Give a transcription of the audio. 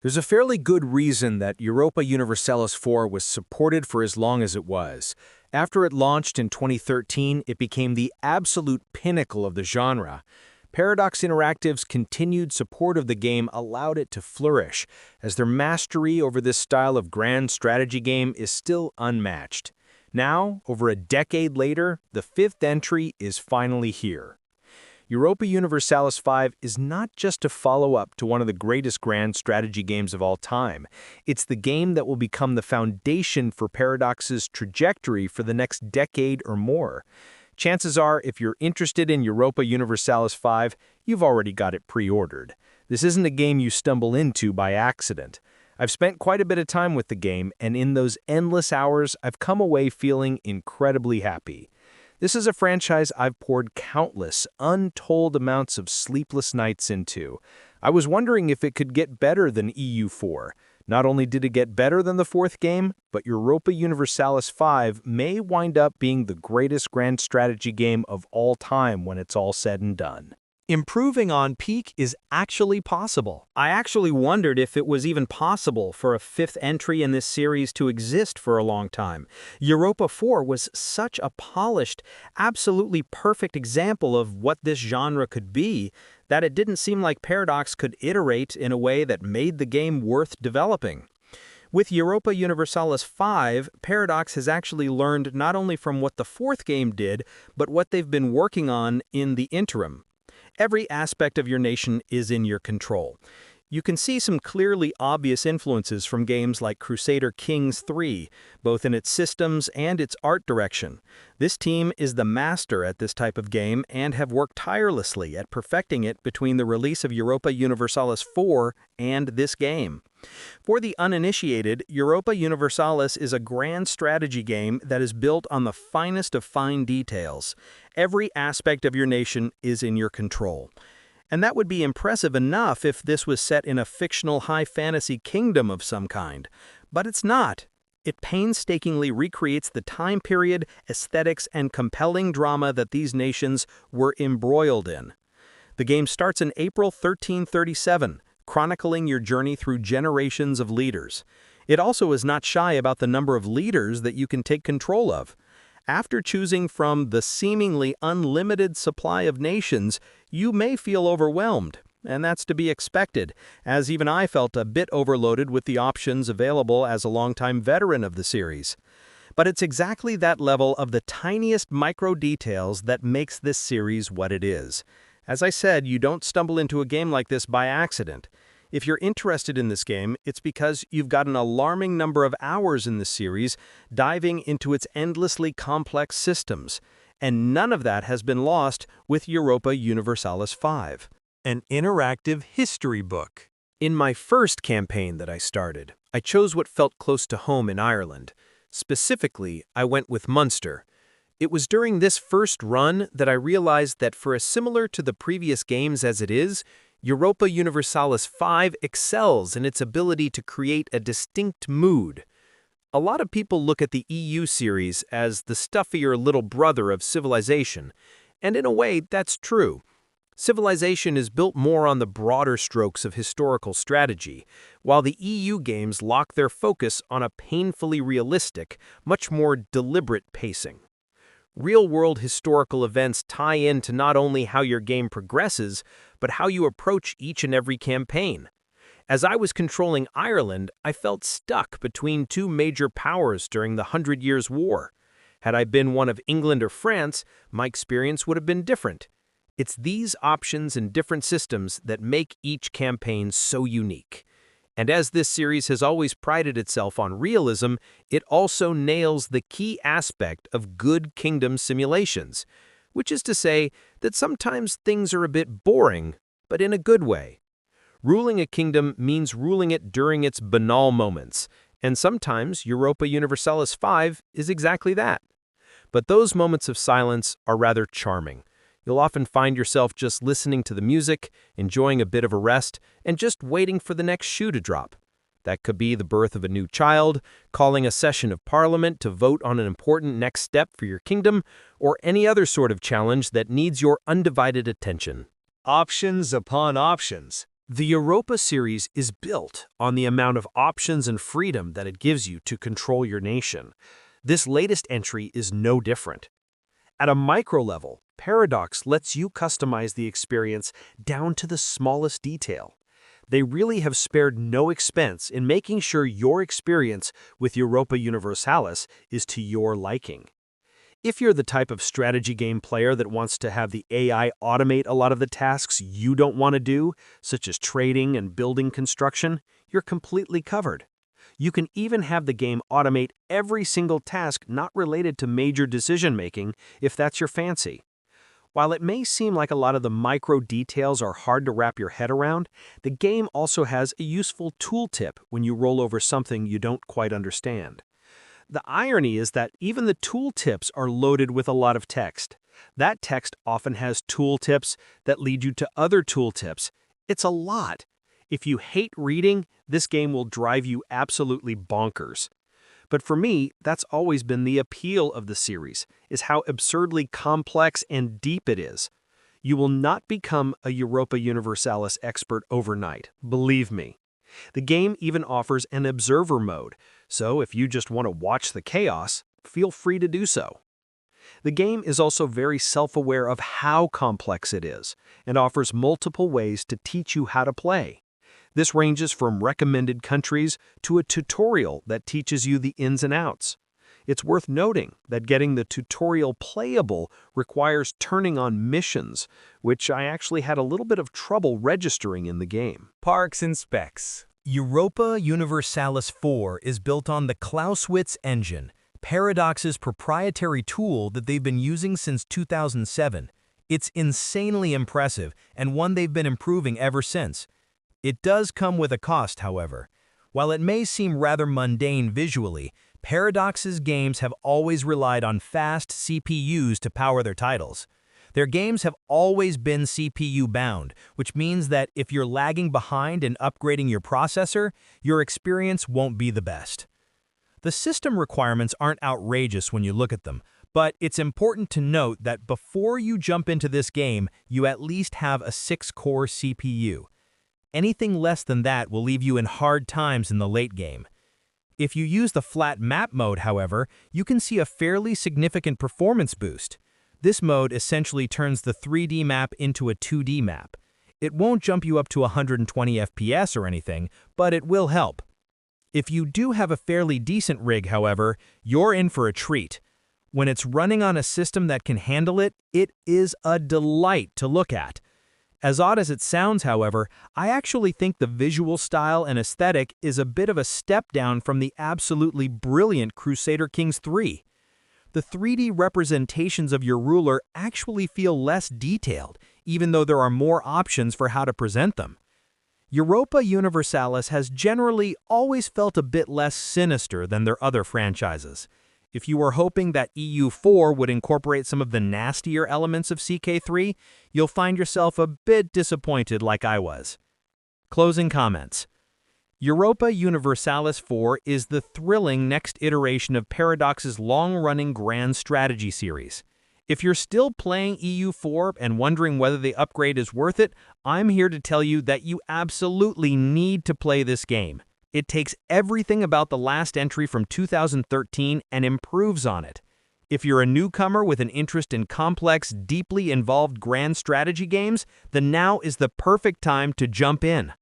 There's a fairly good reason that Europa Universalis IV was supported for as long as it was. After it launched in 2013, it became the absolute pinnacle of the genre. Paradox Interactive's continued support of the game allowed it to flourish, as their mastery over this style of grand strategy game is still unmatched. Now, over a decade later, the fifth entry is finally here. Europa Universalis V is not just a follow-up to one of the greatest grand strategy games of all time. It's the game that will become the foundation for Paradox's trajectory for the next decade or more. Chances are, if you're interested in Europa Universalis V, you've already got it pre-ordered. This isn't a game you stumble into by accident. I've spent quite a bit of time with the game, and in those endless hours, I've come away feeling incredibly happy. This is a franchise I've poured countless, untold amounts of sleepless nights into. I was wondering if it could get better than EU4. Not only did it get better than the fourth game, but Europa Universalis V may wind up being the greatest grand strategy game of all time when it's all said and done. Improving on peak is actually possible. I actually wondered if it was even possible for a fifth entry in this series to exist for a long time. Europa 4 was such a polished, absolutely perfect example of what this genre could be that it didn't seem like Paradox could iterate in a way that made the game worth developing. With Europa Universalis V, Paradox has actually learned not only from what the fourth game did, but what they've been working on in the interim. Every aspect of your nation is in your control. You can see some clearly obvious influences from games like Crusader Kings 3, both in its systems and its art direction. This team is the master at this type of game and have worked tirelessly at perfecting it between the release of Europa Universalis IV and this game. For the uninitiated, Europa Universalis is a grand strategy game that is built on the finest of fine details. Every aspect of your nation is in your control. And that would be impressive enough if this was set in a fictional high fantasy kingdom of some kind. But it's not. It painstakingly recreates the time period, aesthetics, and compelling drama that these nations were embroiled in. The game starts in April 1337, chronicling your journey through generations of leaders. It also is not shy about the number of leaders that you can take control of. After choosing from the seemingly unlimited supply of nations, you may feel overwhelmed, and that's to be expected, as even I felt a bit overloaded with the options available as a longtime veteran of the series. But it's exactly that level of the tiniest micro details that makes this series what it is. As I said, you don't stumble into a game like this by accident. If you're interested in this game, it's because you've got an alarming number of hours in the series diving into its endlessly complex systems, and none of that has been lost with Europa Universalis V. An interactive history book. In my first campaign that I started, I chose what felt close to home in Ireland. Specifically, I went with Munster. It was during this first run that I realized that for as similar to the previous games as it is, Europa Universalis V excels in its ability to create a distinct mood. A lot of people look at the EU series as the stuffier little brother of Civilization, and in a way, that's true. Civilization is built more on the broader strokes of historical strategy, while the EU games lock their focus on a painfully realistic, much more deliberate pacing. Real-world historical events tie into not only how your game progresses, but how you approach each and every campaign. As I was controlling Ireland, I felt stuck between two major powers during the 100 Years' War. Had I been one of England or France, my experience would have been different. It's these options and different systems that make each campaign so unique. And as this series has always prided itself on realism, it also nails the key aspect of good kingdom simulations, which is to say that sometimes things are a bit boring, but in a good way. Ruling a kingdom means ruling it during its banal moments, and sometimes Europa Universalis V is exactly that. But those moments of silence are rather charming. You'll often find yourself just listening to the music, enjoying a bit of a rest, and just waiting for the next shoe to drop. That could be the birth of a new child, calling a session of parliament to vote on an important next step for your kingdom, or any other sort of challenge that needs your undivided attention. Options upon options. The Europa series is built on the amount of options and freedom that it gives you to control your nation. This latest entry is no different. At a micro level, Paradox lets you customize the experience down to the smallest detail. They really have spared no expense in making sure your experience with Europa Universalis is to your liking. If you're the type of strategy game player that wants to have the AI automate a lot of the tasks you don't want to do, such as trading and building construction, you're completely covered. You can even have the game automate every single task not related to major decision-making if that's your fancy. While it may seem like a lot of the micro details are hard to wrap your head around, the game also has a useful tooltip when you roll over something you don't quite understand. The irony is that even the tooltips are loaded with a lot of text. That text often has tooltips that lead you to other tooltips. It's a lot. If you hate reading, this game will drive you absolutely bonkers. But for me, that's always been the appeal of the series, is how absurdly complex and deep it is. You will not become a Europa Universalis expert overnight, believe me. The game even offers an observer mode, so if you just want to watch the chaos, feel free to do so. The game is also very self-aware of how complex it is, and offers multiple ways to teach you how to play. This ranges from recommended countries to a tutorial that teaches you the ins and outs. It's worth noting that getting the tutorial playable requires turning on missions, which I actually had a little bit of trouble registering in the game. Parks and specs. Europa Universalis IV is built on the Clausewitz engine, Paradox's proprietary tool that they've been using since 2007. It's insanely impressive and one they've been improving ever since. It does come with a cost, however. While it may seem rather mundane visually, Paradox's games have always relied on fast CPUs to power their titles. Their games have always been CPU-bound, which means that if you're lagging behind in upgrading your processor, your experience won't be the best. The system requirements aren't outrageous when you look at them, but it's important to note that before you jump into this game, you at least have a 6-core CPU. Anything less than that will leave you in hard times in the late game. If you use the flat map mode, however, you can see a fairly significant performance boost. This mode essentially turns the 3D map into a 2D map. It won't jump you up to 120 FPS or anything, but it will help. If you do have a fairly decent rig, however, you're in for a treat. When it's running on a system that can handle it, it is a delight to look at. As odd as it sounds, however, I actually think the visual style and aesthetic is a bit of a step down from the absolutely brilliant Crusader Kings 3. The 3D representations of your ruler actually feel less detailed, even though there are more options for how to present them. Europa Universalis has generally always felt a bit less sinister than their other franchises. If you were hoping that EU4 would incorporate some of the nastier elements of CK3, you'll find yourself a bit disappointed like I was. Closing comments. Europa Universalis IV is the thrilling next iteration of Paradox's long-running grand strategy series. If you're still playing EU4 and wondering whether the upgrade is worth it, I'm here to tell you that you absolutely need to play this game. It takes everything about the last entry from 2013 and improves on it. If you're a newcomer with an interest in complex, deeply involved grand strategy games, then now is the perfect time to jump in.